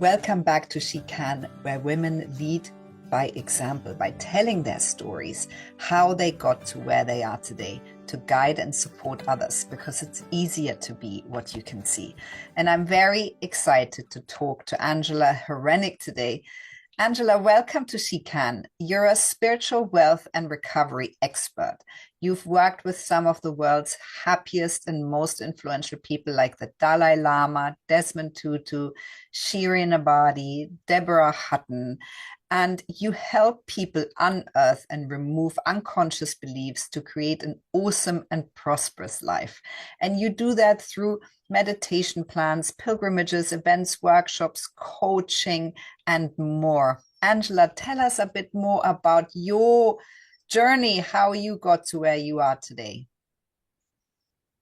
Welcome back to She Can, where women lead by example, by telling their stories, how they got to where they are today, to guide and support others, because it's easier to be what you can see. And I'm very excited to talk to Angela Hryniuk today. Angela, welcome to She Can. You're a spiritual wealth and recovery expert. You've worked with some of the world's happiest and most influential people like the Dalai Lama, Desmond Tutu, Shirin Ebadi, Deborah Hutton, and you help people unearth and remove unconscious beliefs to create an awesome and prosperous life. And you do that through meditation plans, pilgrimages, events, workshops, coaching, and more. Angela, tell us a bit more about your journey, how you got to where you are today.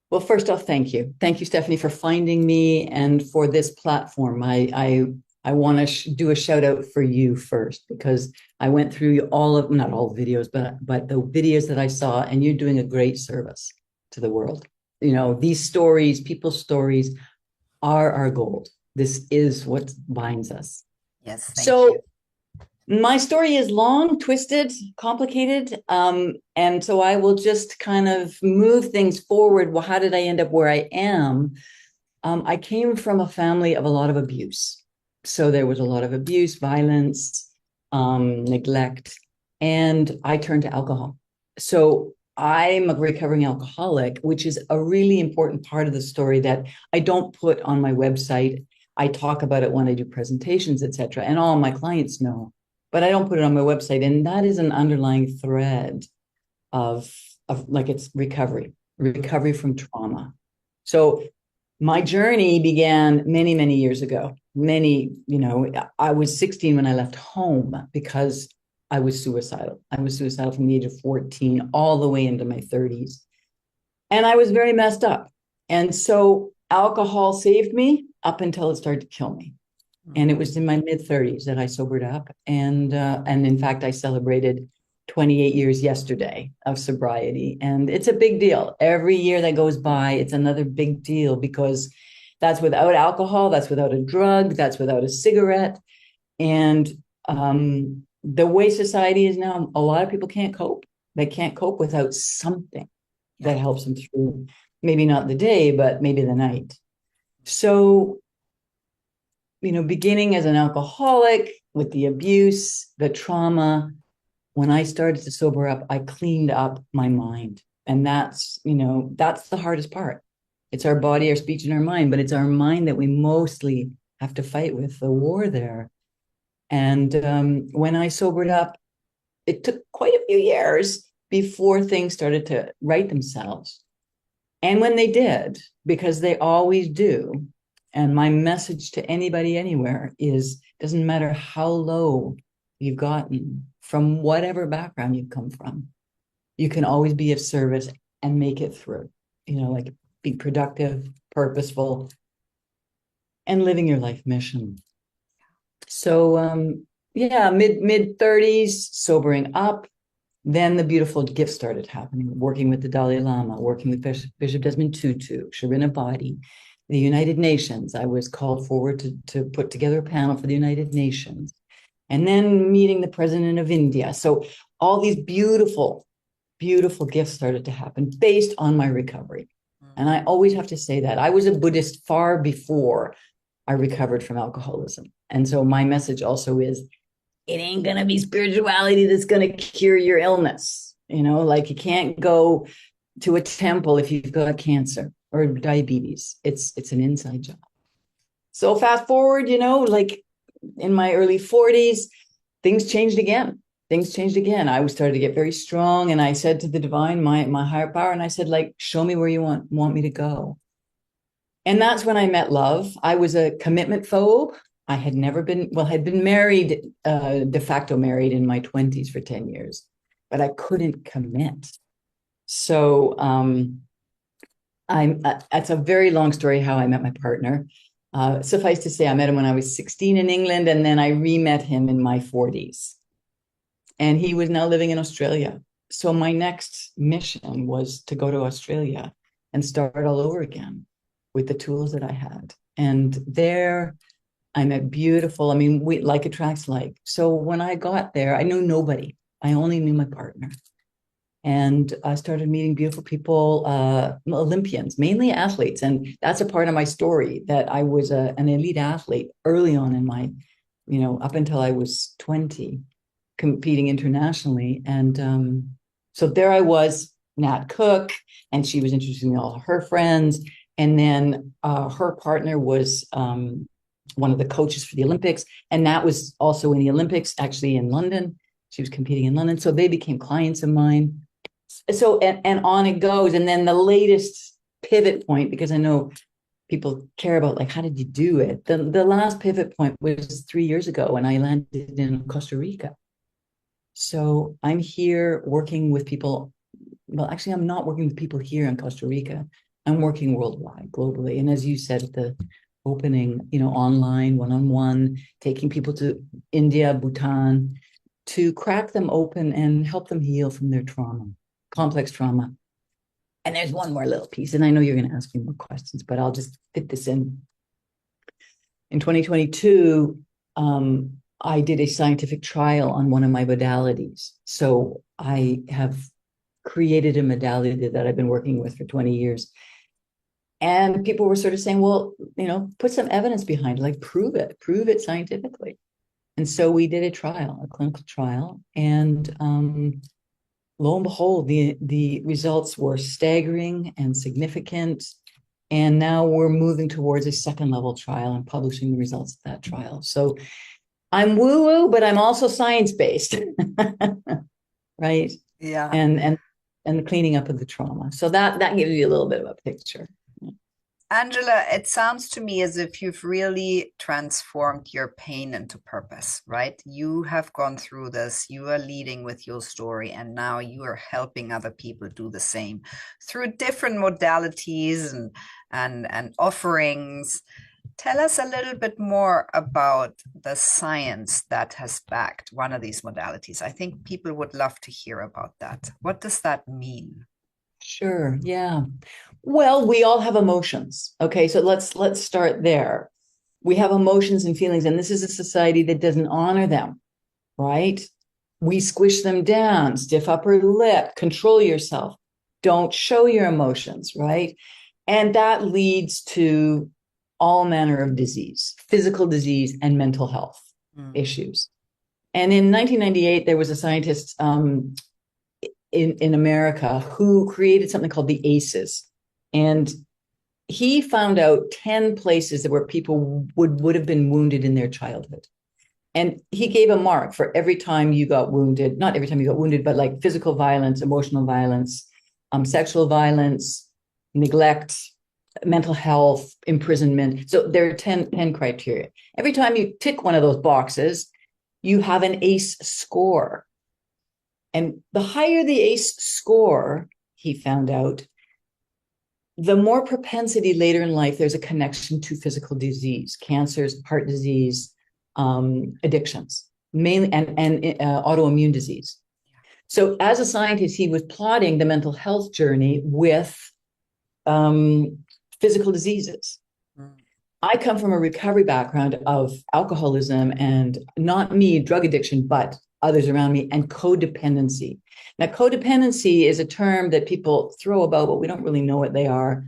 Well, first off, thank you. Thank you, Stephanie, for finding me and for this platform. I want to do a shout out for you first, because I went through not all videos, but the videos that I saw, and you're doing a great service to the world. You know, these stories, people's stories are our gold. This is what binds us. Yes. Thank you. My story is long, twisted, complicated. And so I will just kind of move things forward. Well, how did I end up where I am? I came from a family of a lot of abuse. So there was a lot of abuse, violence, neglect, and I turned to alcohol. So I'm a recovering alcoholic, which is a really important part of the story that I don't put on my website. I talk about it when I do presentations, etc., and all my clients know, but I don't put it on my website. And that is an underlying thread of like, it's recovery from trauma. So my journey began many, many years ago. I was 16 when I left home because I was suicidal. I was suicidal from the age of 14 all the way into my 30s. And I was very messed up. And so alcohol saved me up until it started to kill me. And it was in my mid-30s that I sobered up. And in fact, I celebrated 28 years yesterday of sobriety. And it's a big deal. Every year that goes by, it's another big deal, because that's without alcohol, that's without a drug, that's without a cigarette. And the way society is now, a lot of people can't cope. They can't cope without something that helps them through, maybe not the day, but maybe the night. So, beginning as an alcoholic with the abuse, the trauma, when I started to sober up, I cleaned up my mind. And that's the hardest part. It's our body, our speech, and our mind, but it's our mind that we mostly have to fight with, the war there. And when I sobered up, it took quite a few years before things started to right themselves. And when they did, because they always do, and my message to anybody anywhere is, doesn't matter how low you've gotten, from whatever background you've come from, you can always be of service and make it through, like be productive, purposeful, and living your life mission. So, mid 30s, sobering up. Then the beautiful gifts started happening, working with the Dalai Lama, working with Bishop Desmond Tutu, Shirin Ebadi, the United Nations. I was called forward to put together a panel for the United Nations. And then meeting the president of India. So all these beautiful, beautiful gifts started to happen based on my recovery. And I always have to say that. I was a Buddhist far before I recovered from alcoholism. And so my message also is, it ain't going to be spirituality that's going to cure your illness. Like, you can't go to a temple if you've got cancer or diabetes. It's an inside job. So fast forward, like in my early 40s, things changed again. I started to get very strong. And I said to the divine, my higher power, and I said, like, show me where you want me to go. And that's when I met love. I was a commitment phobe. I had never been, had been married, de facto married in my 20s for 10 years, but I couldn't commit. So that's a very long story how I met my partner. Suffice to say, I met him when I was 16 in England, and then I re-met him in my 40s. And he was now living in Australia. So my next mission was to go to Australia and start all over again with the tools that I had. And there I'm a beautiful, I mean, we like attracts like. So when I got there, I knew nobody. I only knew my partner. And I started meeting beautiful people, Olympians, mainly athletes. And that's a part of my story, that I was an elite athlete early on in my, up until I was 20, competing internationally. And so there I was, Nat Cook, and she was introducing me to all her friends. And then her partner was one of the coaches for the Olympics. And Nat was also in the Olympics, actually in London. She was competing in London. So they became clients of mine. So, and on it goes. And then the latest pivot point, because I know people care about, like, how did you do it? The last pivot point was 3 years ago when I landed in Costa Rica. So I'm here working with people. Well, actually, I'm not working with people here in Costa Rica. I'm working worldwide, globally. And as you said at the opening, online, one-on-one, taking people to India, Bhutan, to crack them open and help them heal from their trauma, complex trauma. And there's one more little piece, and I know you're going to ask me more questions, but I'll just fit this in. In 2022, I did a scientific trial on one of my modalities. So I have created a modality that I've been working with for 20 years. And people were sort of saying, well, put some evidence behind it, like prove it scientifically. And so we did a clinical trial, and lo and behold, the results were staggering and significant. And now we're moving towards a second level trial and publishing the results of that trial. So I'm woo-woo, but I'm also science-based, right? Yeah. And the cleaning up of the trauma. So that gives you a little bit of a picture. Angela, it sounds to me as if you've really transformed your pain into purpose, right? You have gone through this, you are leading with your story, and now you are helping other people do the same through different modalities and offerings. Tell us a little bit more about the science that has backed one of these modalities. I think people would love to hear about that. What does that mean? Sure. Yeah. Well, we all have emotions. Okay, so let's start there. We have emotions and feelings, and this is a society that doesn't honor them, right? We squish them down, stiff upper lip, control yourself, don't show your emotions, right? And that leads to all manner of disease, physical disease and mental health issues. And in 1998, there was a scientist in America who created something called the ACEs. And he found out 10 places where people would have been wounded in their childhood. And he gave a mark for every time you got wounded, not every time you got wounded, but like physical violence, emotional violence, sexual violence, neglect, mental health, imprisonment. So there are 10 criteria. Every time you tick one of those boxes, you have an ACE score. And the higher the ACE score, he found out, the more propensity later in life there's a connection to physical disease, cancers, heart disease, addictions, mainly, and autoimmune disease. So as a scientist, he was plotting the mental health journey with physical diseases. I come from a recovery background of alcoholism, and not me, drug addiction, but others around me, and codependency. Now, codependency is a term that people throw about, but we don't really know what they are,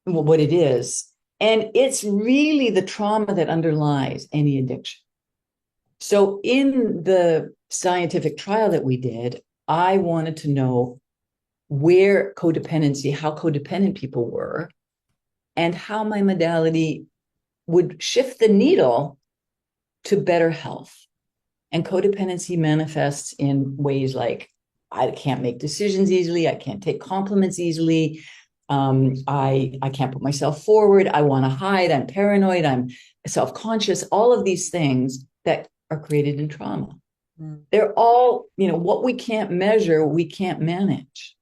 what it is. And it's really the trauma that underlies any addiction. So in the scientific trial that we did, I wanted to know where codependency, how codependent people were, and how my modality would shift the needle to better health. And codependency manifests in ways like, I can't make decisions easily, I can't take compliments easily, I can't put myself forward, I want to hide, I'm paranoid, I'm self-conscious, all of these things that are created in trauma. They're all, what we can't measure, we can't manage.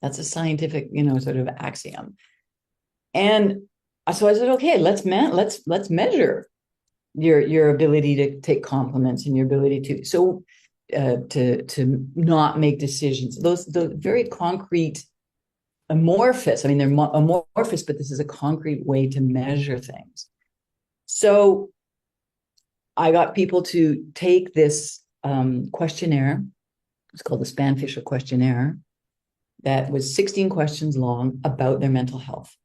That's a scientific, sort of axiom. And so I said, okay, let's measure your ability to take compliments and your ability to not make decisions. The very concrete, amorphous. I mean, they're amorphous, but this is a concrete way to measure things. So I got people to take this questionnaire. It's called the Span-Fisher questionnaire. That was 16 questions long about their mental health.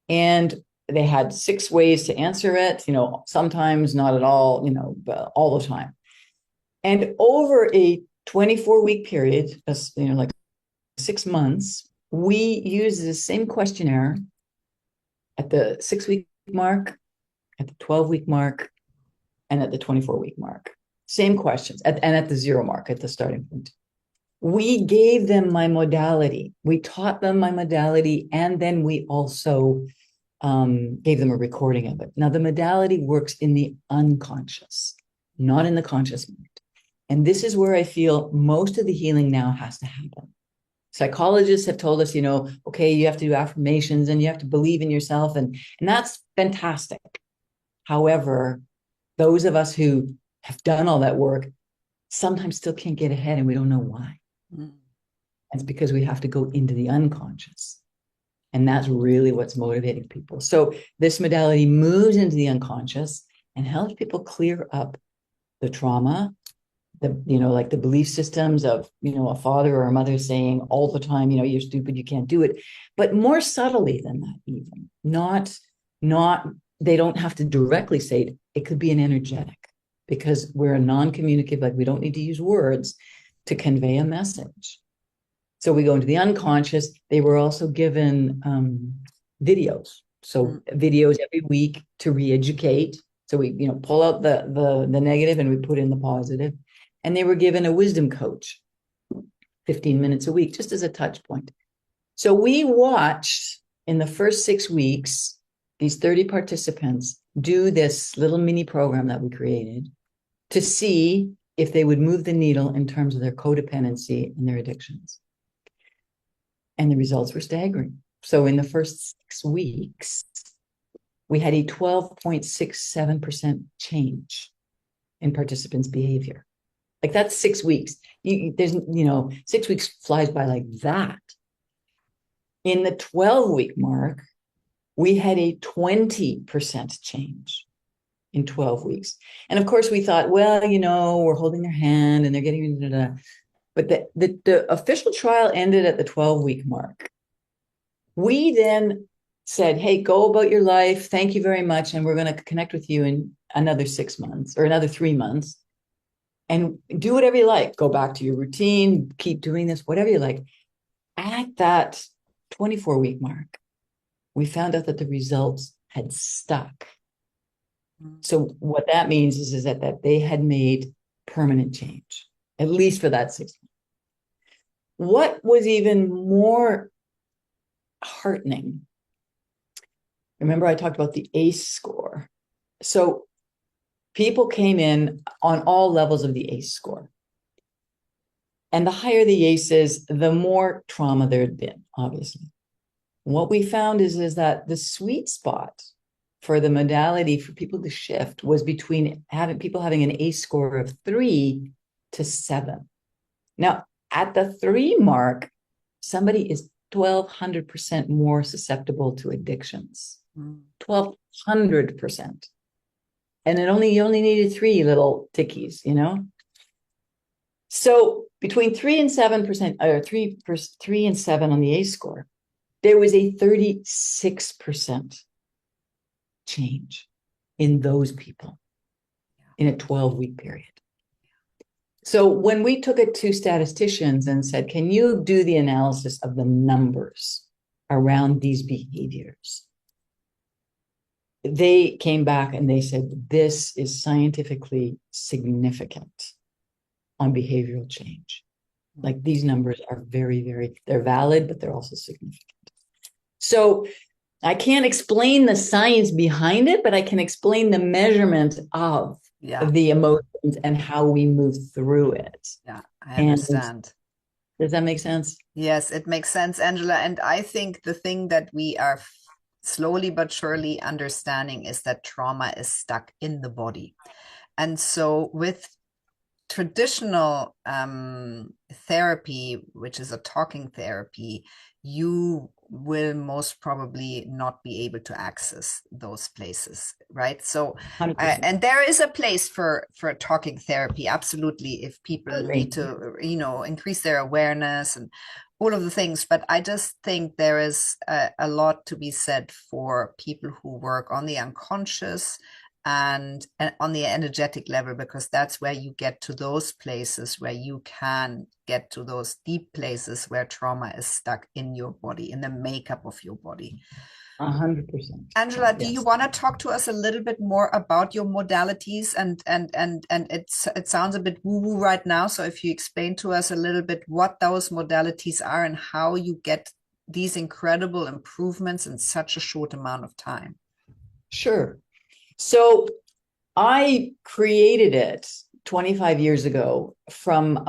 And they had 6 ways to answer it, sometimes not at all, but all the time. And over a 24-week period, like 6 months, we used the same questionnaire at the 6-week mark, at the 12-week mark, and at the 24-week mark. Same questions, and at the 0 mark, at the starting point. We gave them my modality. We taught them my modality, and then we also gave them a recording of it. Now, the modality works in the unconscious, not in the conscious mind. And this is where I feel most of the healing now has to happen. Psychologists have told us, okay, you have to do affirmations and you have to believe in yourself. And that's fantastic. However, those of us who have done all that work sometimes still can't get ahead, and we don't know why. Mm. It's because we have to go into the unconscious. And that's really what's motivating people. So this modality moves into the unconscious and helps people clear up the trauma, like the belief systems of, a father or a mother saying all the time, you're stupid, you can't do it. But more subtly than that, even not, they don't have to directly say it. It could be an energetic, because we're a non-communicative, like we don't need to use words to convey a message. So we go into the unconscious. They were also given videos. So videos every week to re-educate. So we, pull out the negative and we put in the positive. And they were given a wisdom coach, 15 minutes a week, just as a touch point. So we watched in the first 6 weeks, these 30 participants do this little mini program that we created to see if they would move the needle in terms of their codependency and their addictions. And the results were staggering. So in the first 6 weeks, we had a 12.67% change in participants' behavior. Like that's 6 weeks. There's 6 weeks flies by like that. In the 12-week mark, we had a 20% change in 12 weeks. And of course we thought, well, we're holding their hand and they're getting, but the official trial ended at the 12-week mark. We then said, hey, go about your life. Thank you very much. And we're going to connect with you in another 6 months or another 3 months and do whatever you like. Go back to your routine, keep doing this, whatever you like. At that 24-week mark, we found out that the results had stuck. So what that means is that they had made permanent change, at least for that 6 months. What was even more heartening, remember I talked about the ACE score. So people came in on all levels of the ACE score. And the higher the ACE is, the more trauma there had been, obviously. What we found is that the sweet spot for the modality for people to shift was between people having an ACE score of 3 to 7. Now, at the 3 mark, somebody is 1,200% more susceptible to addictions. 1,200%. And you only needed 3 little tickies, So between 3 and 7%, or 3 and 7 on the ACE score, there was a 36% change in those people in a 12-week period. So when we took it to statisticians and said, can you do the analysis of the numbers around these behaviors? They came back and they said, this is scientifically significant on behavioral change. Like these numbers are very, very, they're valid, but they're also significant. So I can't explain the science behind it, but I can explain the measurement of the emotions and how we move through it. Yeah, I understand. Does that make sense? Yes, it makes sense, Angela. And I think the thing that we are slowly but surely understanding is that trauma is stuck in the body. And so with traditional therapy, which is a talking therapy, you will most probably not be able to access those places, right? So, 100%. and there is a place for talking therapy, absolutely, if people need Agree. to, increase their awareness and all of the things. But I just think there is a lot to be said for people who work on the unconscious and on the energetic level, because that's where you get to those places where you can get to those deep places where trauma is stuck in your body, in the makeup of your body. 100%. Angela, do you Yes. want to talk to us a little bit more about your modalities? And it sounds a bit woo-woo right now. So if you explain to us a little bit what those modalities are and how you get these incredible improvements in such a short amount of time. Sure. So I created it 25 years ago from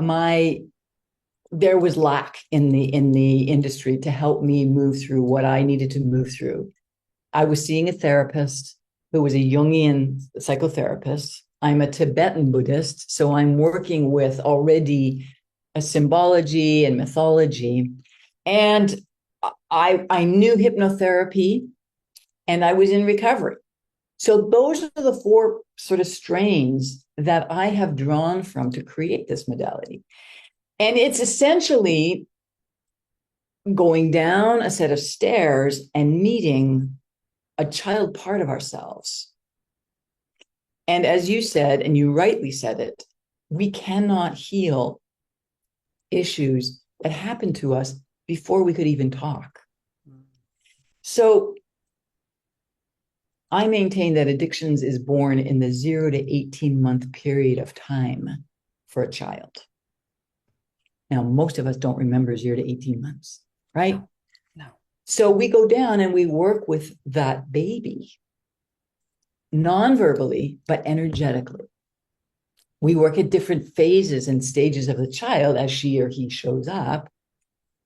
there was lack in the industry to help me move through what I needed to move through. I was seeing a therapist who was a Jungian psychotherapist. I'm a Tibetan Buddhist, so I'm working with already a symbology and mythology. And I knew hypnotherapy and I was in recovery. So those are the four sort of strains that I have drawn from to create this modality. And it's essentially going down a set of stairs and meeting a child part of ourselves. And as you said, and you rightly said it, we cannot heal issues that happened to us before we could even talk. So I maintain that addictions is born in the 0 to 18-month period of time for a child. Now, most of us don't remember 0 to 18 months, right? No. No. So we go down and we work with that baby, non-verbally, but energetically. We work at different phases and stages of the child as she or he shows up.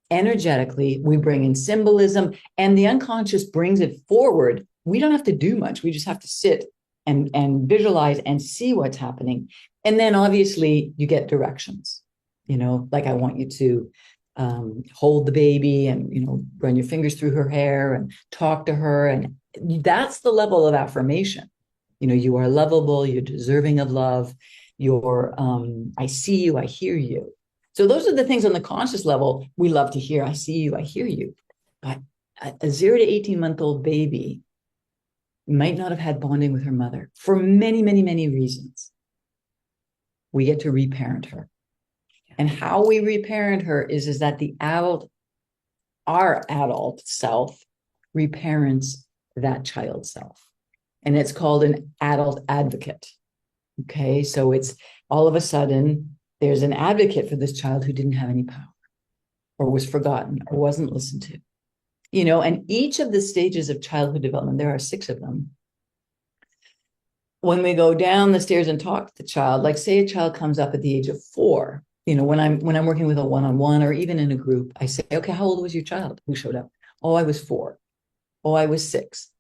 Energetically, we bring in symbolism, and the unconscious brings it forward. We don't have to do much. We just have to sit and visualize and see what's happening. And then obviously you get directions, like I want you to hold the baby and, run your fingers through her hair and talk to her. And that's the level of affirmation. You are lovable, you're deserving of love. I see you, I hear you. So those are the things on the conscious level we love to hear. I see you, I hear you. But a 0 to 18-month-old baby might not have had bonding with her mother for many, many, many reasons. We get to reparent her. And how we reparent her is that our adult self reparents that child self. And it's called an adult advocate. Okay, so it's all of a sudden there's an advocate for this child who didn't have any power or was forgotten or wasn't listened to. And each of the stages of childhood development, there are 6 of them. When we go down the stairs and talk to the child, like say a child comes up at the age of 4, when I'm working with a one-on-one or even in a group, I say, okay, how old was your child who showed up? Oh, I was 4. Oh, I was 6.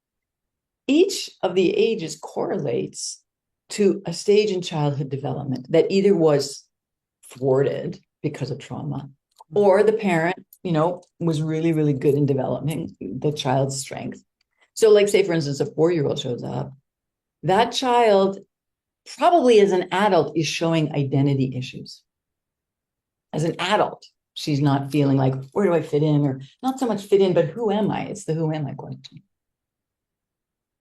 Each of the ages correlates to a stage in childhood development that either was thwarted because of trauma, or the parent, was really, really good in developing the child's strength. So like say, for instance, a 4-year-old shows up, that child probably as an adult is showing identity issues. As an adult, she's not feeling like, where do I fit in? Or not so much fit in, but who am I? It's the who am I question.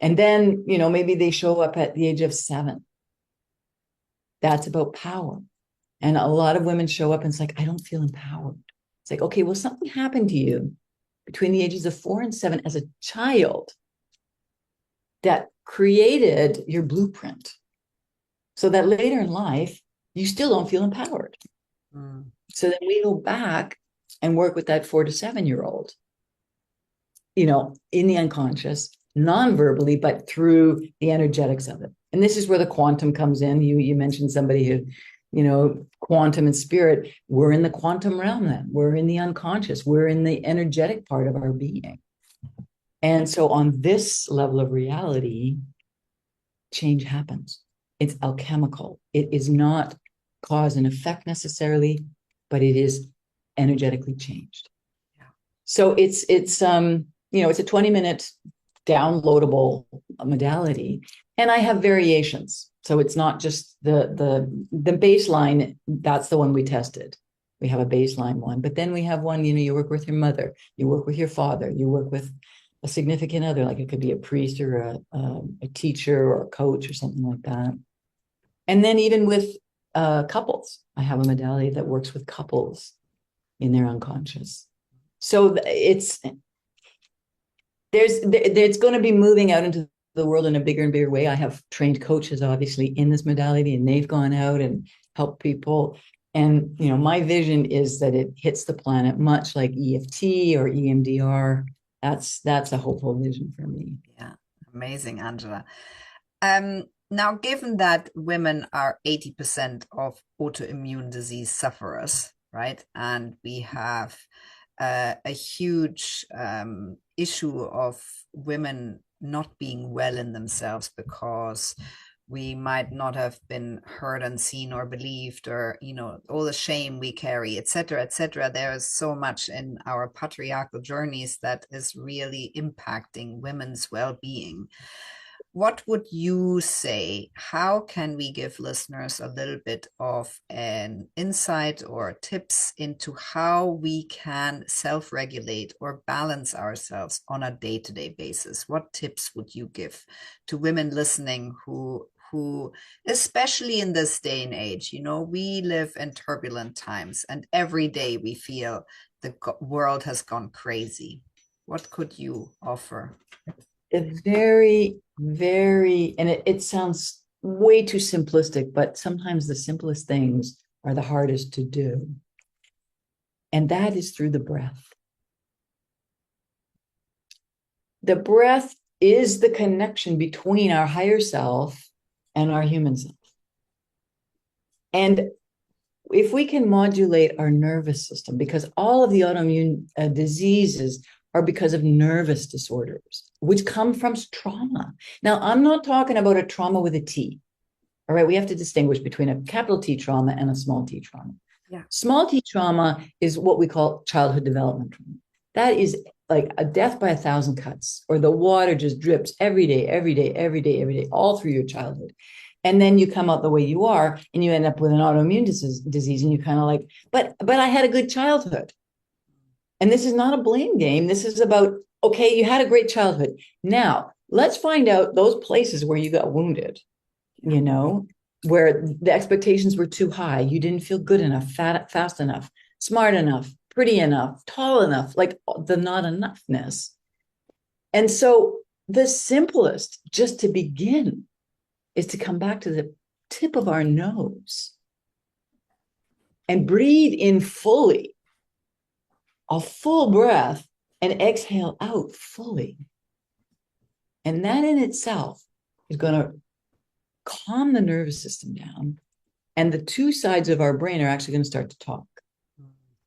And then, maybe they show up at the age of 7. That's about power. And a lot of women show up and it's like, I don't feel empowered. It's like, okay, well, something happened to you between the ages of 4 and 7 as a child that created your blueprint so that later in life, you still don't feel empowered. So then we go back and work with that 4 to 7-year-old, in the unconscious, non-verbally, but through the energetics of it. And this is where the quantum comes in. You mentioned somebody who, quantum and spirit. We're in the quantum realm then. We're in the unconscious. We're in the energetic part of our being. And so on this level of reality, change happens. It's alchemical. It is not cause and effect necessarily, but it is energetically changed. Yeah. So it's it's a 20-minute downloadable modality, and I have variations. So it's not just the baseline. That's the one we tested. We have a baseline one, but then we have one. You work with your mother, you work with your father, you work with a significant other, like it could be a priest or a teacher or a coach or something like that. And then even with couples, I have a modality that works with couples in their unconscious. So it's going to be moving out into the world in a bigger and bigger way. I have trained coaches, obviously, in this modality, and they've gone out and helped people. And my vision is that it hits the planet much like EFT or EMDR. That's a hopeful vision for me. Yeah, amazing, Angela. Now, given that women are 80% of autoimmune disease sufferers, right? And we have a huge issue of women not being well in themselves because we might not have been heard and seen or believed, or all the shame we carry, etc., etc. There is so much in our patriarchal journeys that is really impacting women's well-being. What would you say? How can we give listeners a little bit of an insight or tips into how we can self-regulate or balance ourselves on a day-to-day basis? What tips would you give to women listening who especially in this day and age, we live in turbulent times, and every day we feel the world has gone crazy. What could you offer? It's very, very, and it sounds way too simplistic, but sometimes the simplest things are the hardest to do. And that is through the breath. The breath is the connection between our higher self and our human self. And if we can modulate our nervous system, because all of the autoimmune diseases are because of nervous disorders, which come from trauma. Now, I'm not talking about a trauma with a T. All right, we have to distinguish between a capital T trauma and a small t trauma. Yeah. Small t trauma is what we call childhood development trauma. That is like a death by 1,000 cuts, or the water just drips every day, every day, every day, every day, all through your childhood. And then you come out the way you are, and you end up with an autoimmune disease, and you kind of like, but I had a good childhood. And this is not a blame game. This is about, okay, you had a great childhood. Now, let's find out those places where you got wounded, where the expectations were too high. You didn't feel good enough, fast enough, smart enough, pretty enough, tall enough, like the not enoughness. And so the simplest, just to begin, is to come back to the tip of our nose and breathe in fully, a full breath, and exhale out fully. And that in itself is going to calm the nervous system down. And the two sides of our brain are actually going to start to talk.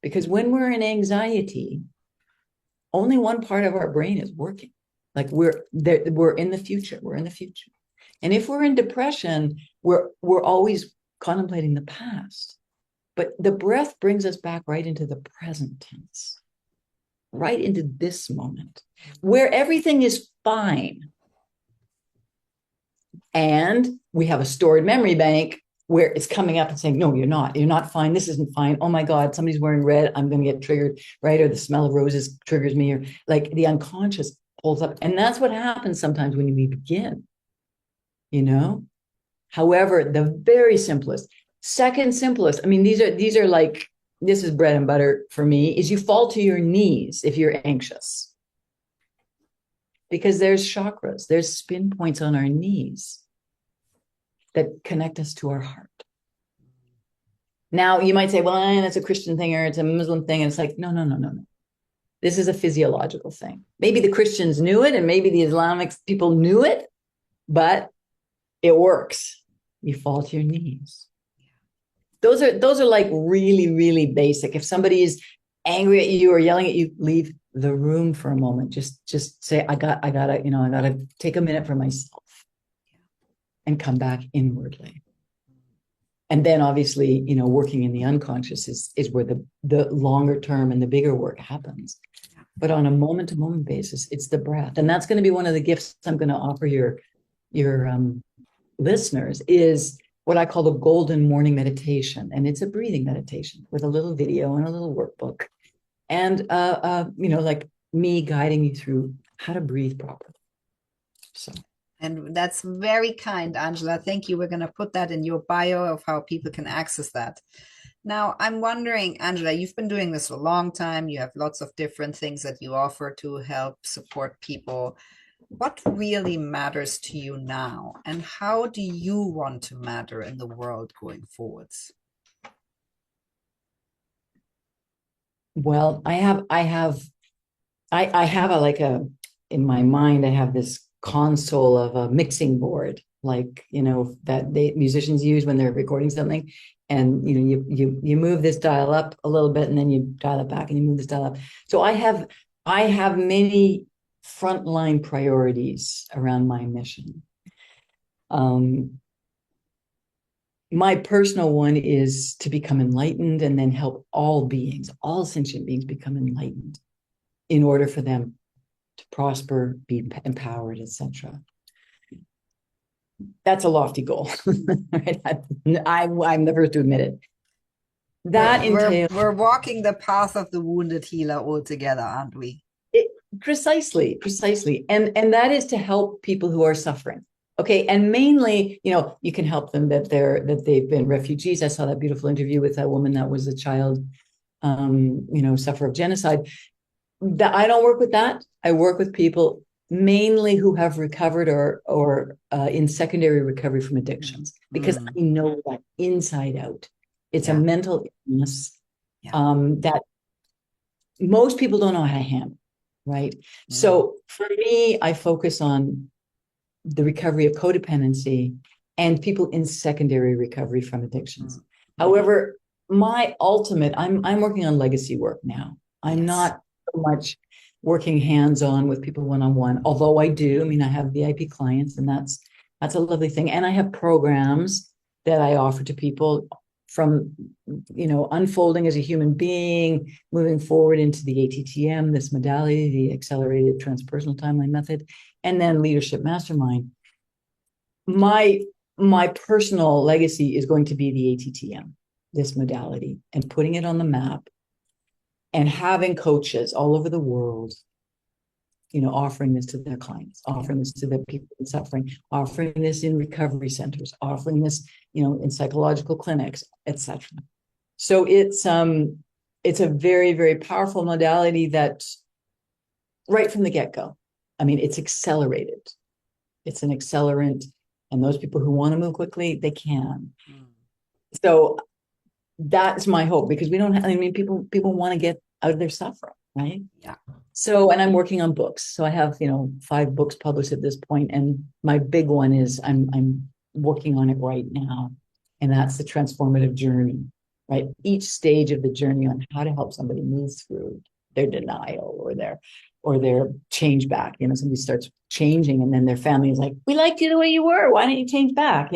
Because when we're in anxiety, only one part of our brain is working. Like we're in the future. We're in the future. And if we're in depression, we're always contemplating the past. But the breath brings us back right into the present tense, right into this moment, where everything is fine. And we have a stored memory bank where it's coming up and saying, no, you're not fine. This isn't fine. Oh my God, somebody's wearing red. I'm going to get triggered, right? Or the smell of roses triggers me, or like the unconscious pulls up. And that's what happens sometimes when we begin, However, the very simplest, second simplest, I mean, these are like, this is bread and butter for me, is you fall to your knees if you're anxious. Because there's chakras, there's spin points on our knees that connect us to our heart. Now, you might say, well, that's a Christian thing or it's a Muslim thing. And it's like, no. This is a physiological thing. Maybe the Christians knew it and maybe the Islamic people knew it, but it works. You fall to your knees. Those are like really, really basic. If somebody is angry at you or yelling at you, leave the room for a moment. Just say, I gotta take a minute for myself and come back inwardly. And then obviously, working in the unconscious is where the longer term and the bigger work happens. But on a moment to moment basis, it's the breath. And that's going to be one of the gifts I'm going to offer your listeners, is what I call the golden morning meditation. And it's a breathing meditation with a little video and a little workbook. And, like me guiding you through how to breathe properly. So. And that's very kind, Angela. Thank you. We're going to put that in your bio of how people can access that. Now, I'm wondering, Angela, you've been doing this for a long time. You have lots of different things that you offer to help support people. What really matters to you now, and how do you want to matter in the world going forwards? Well, I have in my mind, I have this console of a mixing board, like, that musicians use when they're recording something. And, you move this dial up a little bit and then you dial it back and you move this dial up. So I have many frontline priorities around my mission. My personal one is to become enlightened and then help all beings, all sentient beings, become enlightened in order for them to prosper, be empowered, etc. That's a lofty goal, right? I'm the first to admit it. That entails we're walking the path of the wounded healer all together, aren't we? Precisely, and that is to help people who are suffering. Okay, and mainly, you can help them that they've been refugees. I saw that beautiful interview with that woman that was a child, sufferer of genocide. That I don't work with that. I work with people mainly who have recovered or in secondary recovery from addictions, because I know that inside out. It's a mental illness that most people don't know how to handle, right? So for me, I focus on the recovery of codependency and people in secondary recovery from addictions. However, my ultimate, I'm working on legacy work now. I'm not so much working hands-on with people one-on-one, although I do. I mean, I have VIP clients, and that's a lovely thing. And I have programs that I offer to people from, unfolding as a human being, moving forward into the ATTM, this modality, the accelerated transpersonal timeline method, and then leadership mastermind. My personal legacy is going to be the ATTM, this modality, and putting it on the map, and having coaches all over the world, offering this to their clients, offering this to the people in suffering, offering this in recovery centers, offering this, in psychological clinics, etc. So it's a very, very powerful modality that right from the get-go, I mean, it's accelerated. It's an accelerant, and those people who want to move quickly, they can. So that's my hope, because people want to get out of their suffering, right? Yeah. So, and I'm working on books. So I have, 5 books published at this point, and my big one is I'm working on it right now, and that's the transformative journey, right? Each stage of the journey on how to help somebody move through their denial or their change back. Somebody starts changing, and then their family is like, "We liked you the way you were. Why don't you change back?"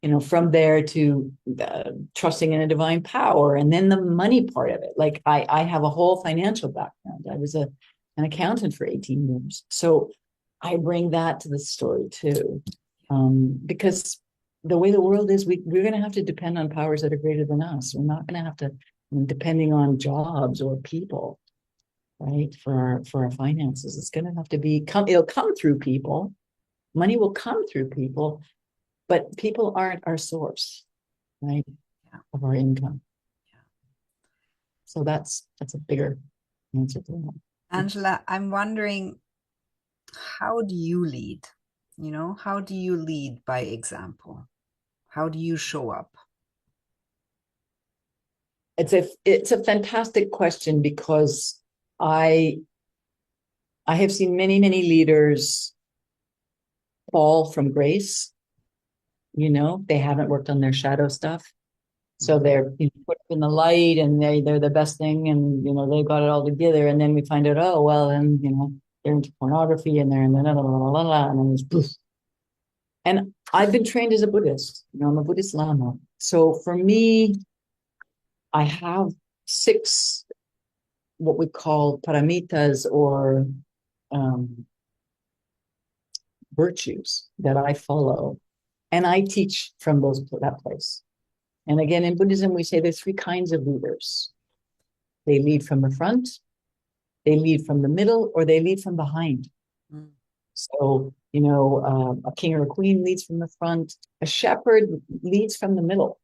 And from there to trusting in a divine power, and then the money part of it. Like I have a whole financial background. I was an accountant for 18 years. So I bring that to the story too. Because the way the world is, we're going to have to depend on powers that are greater than us. We're not going to have to, depending on jobs or people, right? For our finances, it's going to have to it'll come through people. Money will come through people. But people aren't our source, right, of our income. So that's a bigger answer to that. Angela, I'm wondering, how do you lead? How do you lead by example? How do you show up? It's a fantastic question, because I have seen many, many leaders fall from grace. They haven't worked on their shadow stuff. So they're put in the light, and they're the best thing, and they've got it all together. And then we find out, oh well, and they're into pornography, and they're in the and then it's poof. And I've been trained as a Buddhist. I'm a Buddhist Lama. So for me, I have 6 what we call paramitas, or virtues that I follow. And I teach from that place. And again, in Buddhism, we say there's 3 kinds of leaders. They lead from the front, they lead from the middle, or they lead from behind. Mm. So, a king or a queen leads from the front. A shepherd leads from the middle,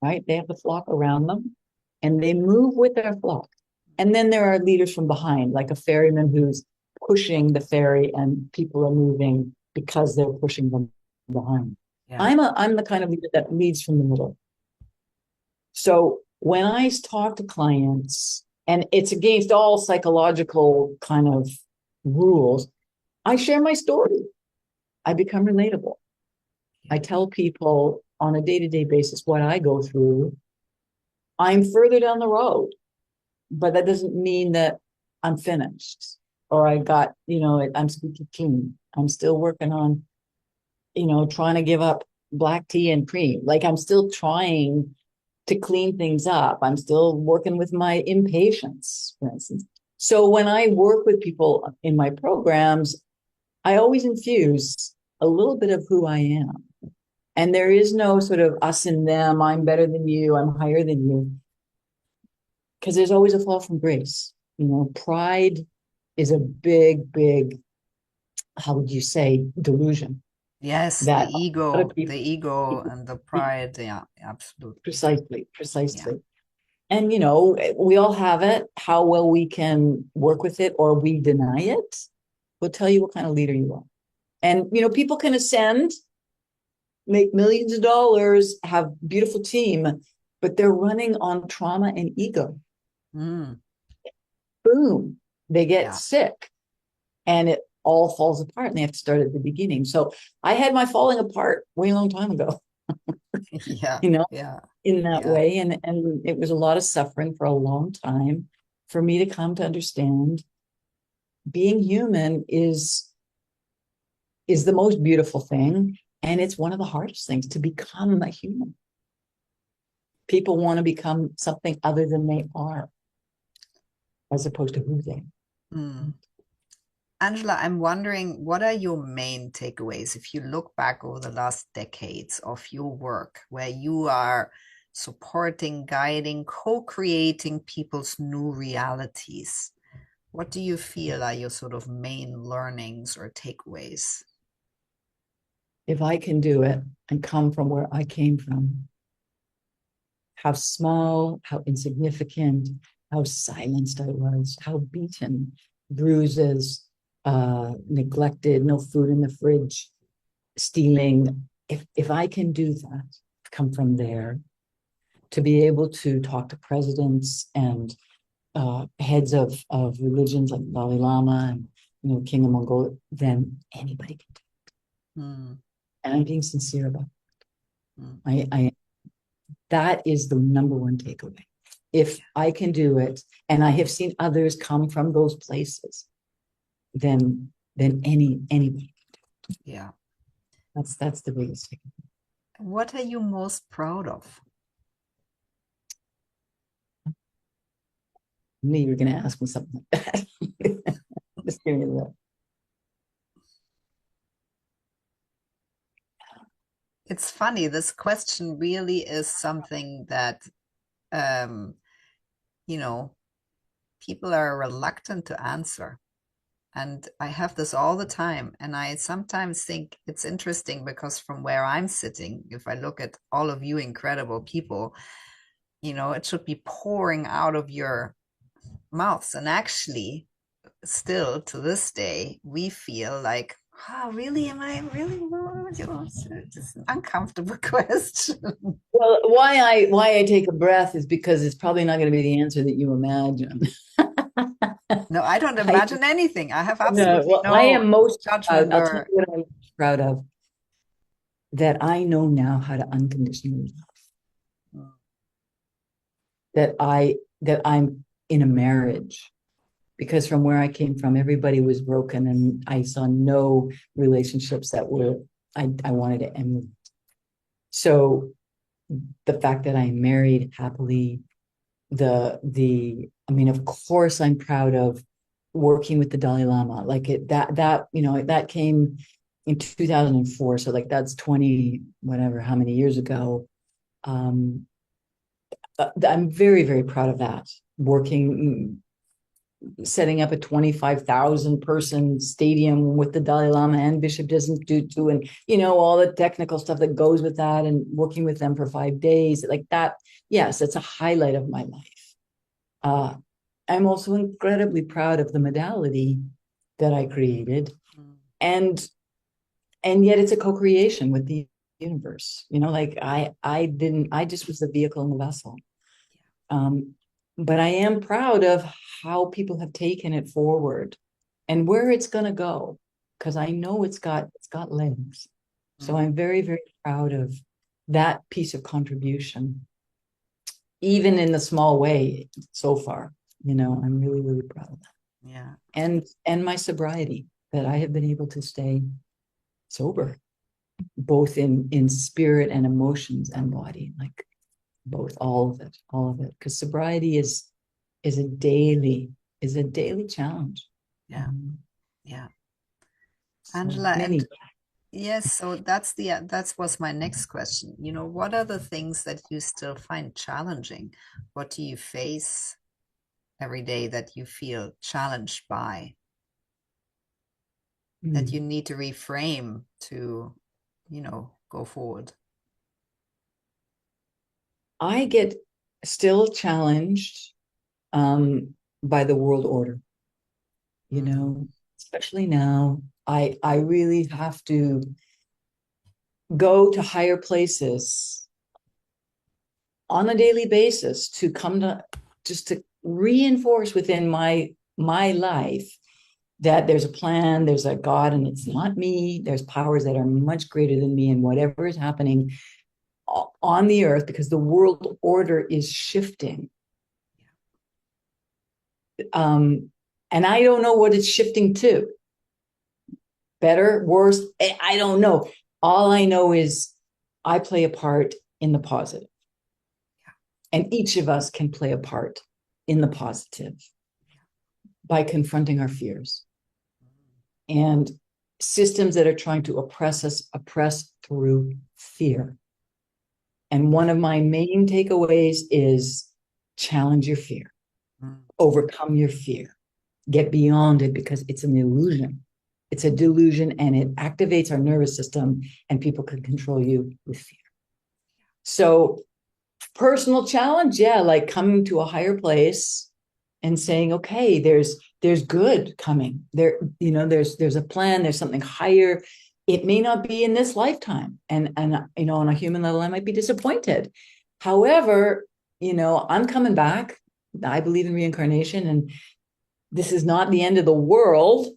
right? They have the flock around them and they move with their flock. And then there are leaders from behind, like a ferryman who's pushing the ferry and people are moving because they're pushing them behind. Yeah. I'm the kind of leader that leads from the middle. So when I talk to clients, and it's against all psychological kind of rules, I share my story. I become relatable. I tell people on a day-to-day basis what I go through. I'm further down the road, but that doesn't mean that I'm finished or I got, I'm squeaky clean. I'm still working on, trying to give up black tea and cream. Like I'm still trying to clean things up. I'm still working with my impatience, for instance. So when I work with people in my programs, I always infuse a little bit of who I am. And there is no sort of us and them, I'm better than you, I'm higher than you. Because there's always a fall from grace. Pride is a big, big, how would you say, delusion. Yes, That the ego and the pride. Yeah, absolutely. Precisely. Yeah. And, we all have it. How well we can work with it or we deny it will tell you what kind of leader you are. And, people can ascend, make millions of dollars, have beautiful team, but they're running on trauma and ego. Mm. Boom, they get sick and it all falls apart and they have to start at the beginning. So I had my falling apart way a long time ago. Yeah. In that way. And it was a lot of suffering for a long time for me to come to understand being human is the most beautiful thing. And it's one of the hardest things to become a human. People want to become something other than they are, as opposed to who they are. Mm. Angela, I'm wondering, what are your main takeaways if you look back over the last decades of your work, where you are supporting, guiding, co-creating people's new realities? What do you feel are your sort of main learnings or takeaways? If I can do it and come from where I came from, how small, how insignificant, how silenced I was, how beaten, bruises, neglected, no food in the fridge, stealing. If I can do that, come from there, to be able to talk to presidents and heads of religions like Dalai Lama and King of Mongolia, then anybody can do it. Mm. And I'm being sincere about it. I that is the number one takeaway. If I can do it, and I have seen others come from those places, then anybody can do it. Yeah. That's the biggest takeaway. What are you most proud of? Me, you're going to ask me something like that. Just give me a look. It's funny, this question really is something that people are reluctant to answer. And I have this all the time. And I sometimes think it's interesting because from where I'm sitting, if I look at all of you incredible people, it should be pouring out of your mouths. And actually, still to this day, we feel like, oh, really? Am I really? It's an uncomfortable question. Well, why I take a breath is because it's probably not going to be the answer that you imagine. No, I don't imagine anything. I have absolutely no I am most judgment. I'll tell you what I'm most proud of. That I know now how to unconditionally love. That I'm in a marriage. Because from where I came from, everybody was broken and I saw no relationships that were I wanted to end. So the fact that I'm married happily, I mean, of course I'm proud of working with the Dalai Lama. Like that came in 2004. So like that's 20, whatever, how many years ago. Um, I'm very, very proud of that. Working, setting up a 25,000 person stadium with the Dalai Lama and Bishop Tutu, and all the technical stuff that goes with that, and working with them for 5 days like that. Yes, it's a highlight of my life. I'm also incredibly proud of the modality that I created, and yet it's a co-creation with the universe. Like I just was the vehicle and the vessel. But I am proud of how people have taken it forward and where it's going to go, because I know it's got legs. So I'm very, very proud of that piece of contribution, even in the small way so far. I'm really, really proud of that. Yeah. And my sobriety, that I have been able to stay sober, both in spirit and emotions and body, like both, all of it, because sobriety is a daily challenge. Yeah. Yeah. So Angela, many. and yes, so that was my next question. What are the things that you still find challenging? What do you face every day that you feel challenged by, that you need to reframe to, go forward? I get still challenged by the world order, especially now. I really have to go to higher places on a daily basis to come to just to reinforce within my life that there's a plan, there's a God, and it's not me. There's powers that are much greater than me, and whatever is happening on the earth, because the world order is shifting. And I don't know what it's shifting to. Better, worse, I don't know. All I know is I play a part in the positive. And each of us can play a part in the positive by confronting our fears. And systems that are trying to oppress through fear. And one of my main takeaways is challenge your fear, overcome your fear, get beyond it, because it's an illusion. It's a delusion, and it activates our nervous system, and people can control you with fear. So personal challenge, yeah, like coming to a higher place and saying, okay, there's good coming. There's a plan, there's something higher. It may not be in this lifetime. And on a human level, I might be disappointed. However, I'm coming back. I believe in reincarnation, and this is not the end of the world,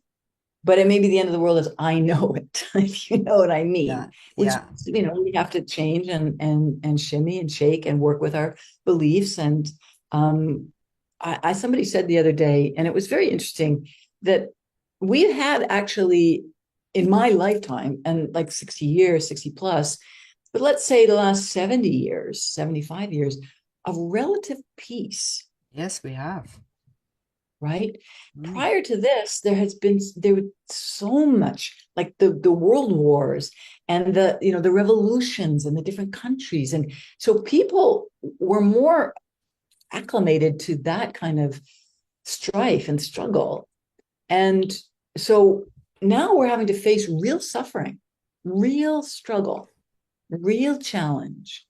but it may be the end of the world as I know it, if you know what I mean. Yeah. Which, Yeah. we have to change and shimmy and shake and work with our beliefs. And somebody said the other day, and it was very interesting, that we've had actually in my lifetime, and like 60 years, 60 plus, but let's say the last 70 years, 75 years of relative peace. Yes, we have. Right. Prior to this, there was so much, like the world wars and the revolutions in the different countries. And so people were more acclimated to that kind of strife and struggle. And so now we're having to face real suffering, real struggle, real challenge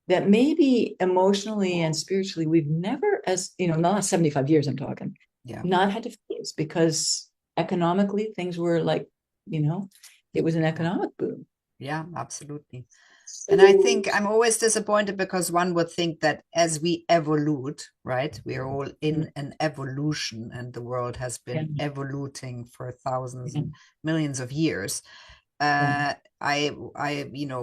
that maybe emotionally and spiritually we've never, as in the last 75 years, I'm talking, not had to face, because economically things were like, it was an economic boom. Yeah, absolutely. And I think I'm always disappointed, because one would think that as we evolve, right, we are all in an evolution, and the world has been evoluting for thousands and millions of years. I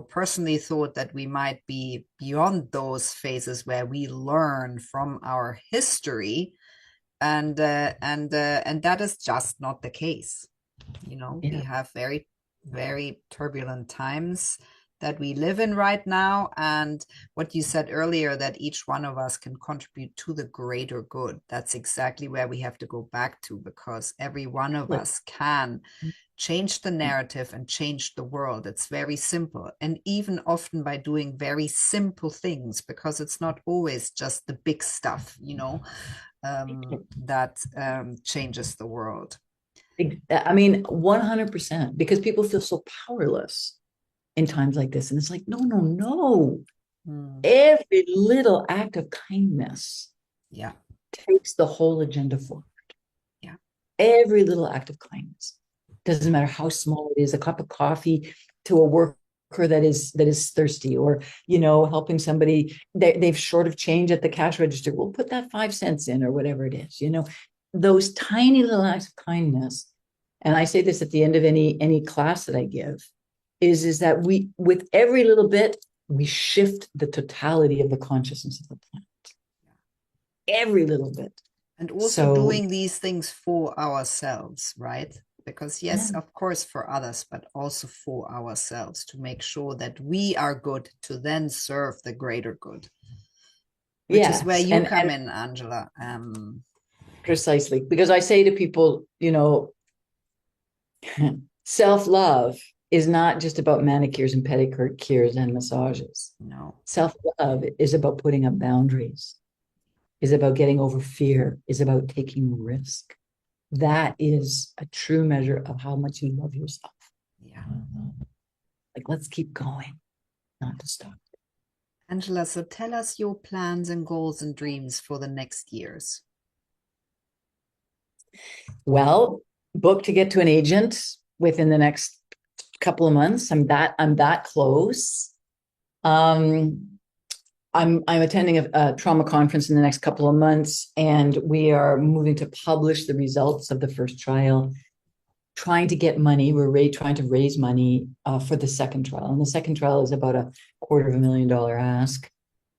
personally thought that we might be beyond those phases where we learn from our history, and that is just not the case. We have very very turbulent times that we live in right now. And what you said earlier, that each one of us can contribute to the greater good. That's exactly where we have to go back to, because every one of us can change the narrative and change the world. It's very simple. And even often by doing very simple things, because it's not always just the big stuff, that changes the world. I mean, 100%, because people feel so powerless in times like this. And it's like, no, no, no. Every little act of kindness takes the whole agenda forward. Yeah. Every little act of kindness. Doesn't matter how small it is, a cup of coffee to a worker that is thirsty, or helping somebody, they've short of change at the cash register. We'll put that 5 cents in, or whatever it is, those tiny little acts of kindness. And I say this at the end of any class that I give, is that we, with every little bit, we shift the totality of the consciousness of the planet. Every little bit. And also doing these things for ourselves, right? Because yes, of course, for others, but also for ourselves, to make sure that we are good to then serve the greater good. Which is where you come in, Angela. Precisely. Because I say to people, self-love is not just about manicures and pedicures and massages. No. Self-love is about putting up boundaries, is about getting over fear, is about taking risk. That is a true measure of how much you love yourself. Yeah. Like, let's keep going, not to stop. Angela, so tell us your plans and goals and dreams for the next years. Well, book to get to an agent within the next couple of months. I'm that close. I'm attending a trauma conference in the next couple of months, and we are moving to publish the results of the first trial, trying to get money. We're trying to raise money for the second trial. And the second trial is about $250,000 ask,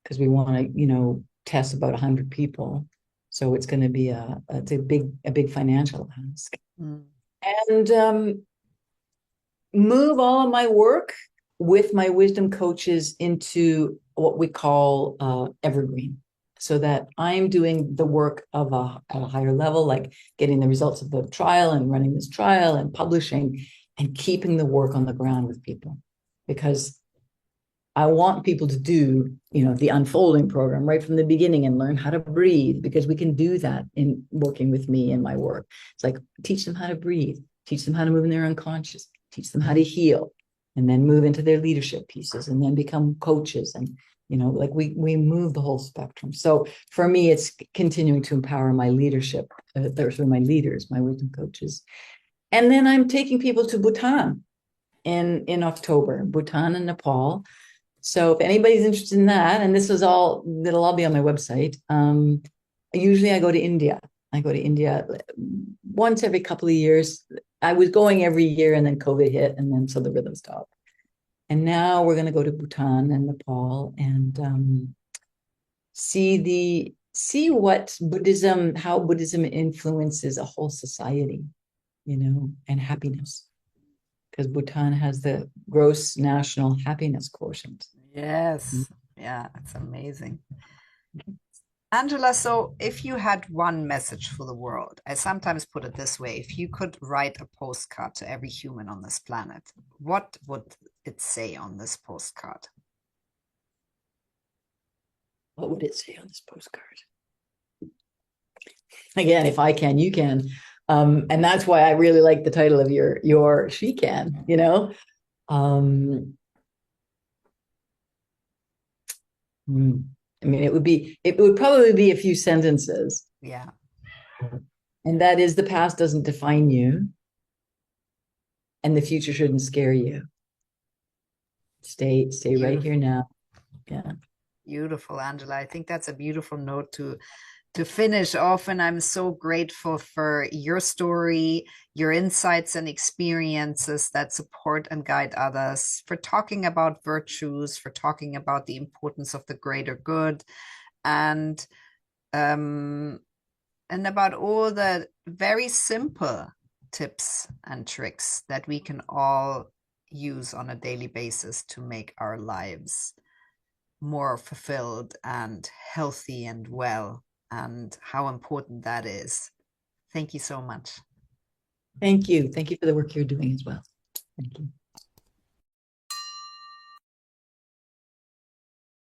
because we want to, test about 100 people. So it's going to be a big financial ask. And move all of my work with my wisdom coaches into what we call evergreen, so that I'm doing the work of at a higher level, like getting the results of the trial and running this trial and publishing, and keeping the work on the ground with people. Because I want people to do, the unfolding program right from the beginning and learn how to breathe, because we can do that in working with me in my work. It's like, teach them how to breathe, teach them how to move in their unconscious, teach them how to heal, and then move into their leadership pieces, and then become coaches. And, like we move the whole spectrum. So for me, it's continuing to empower my leadership, through my leaders, my wisdom coaches. And then I'm taking people to Bhutan in October, Bhutan and Nepal. So if anybody's interested in that, and that'll all be on my website. Usually I go to India. Once every couple of years. I was going every year, and then COVID hit, and then so the rhythm stopped. And now we're going to go to Bhutan and Nepal and see how Buddhism influences a whole society, and happiness. Because Bhutan has the gross national happiness quotient. Yes. Yeah, it's amazing. Angela, so if you had one message for the world, I sometimes put it this way: if you could write a postcard to every human on this planet, what would it say on this postcard? What would it say on this postcard? Again, if I can, you can. And that's why I really like the title of your She Can, I mean, it would probably be a few sentences. Yeah. And that is, the past doesn't define you, and the future shouldn't scare you. Stay right here now. Yeah. Beautiful, Angela. I think that's a beautiful note to finish off. And I'm so grateful for your story, your insights and experiences that support and guide others, for talking about virtues, for talking about the importance of the greater good, and about all the very simple tips and tricks that we can all use on a daily basis to make our lives more fulfilled and healthy and well, and how important that is. Thank you so much. Thank you. Thank you for the work you're doing as well. Thank you.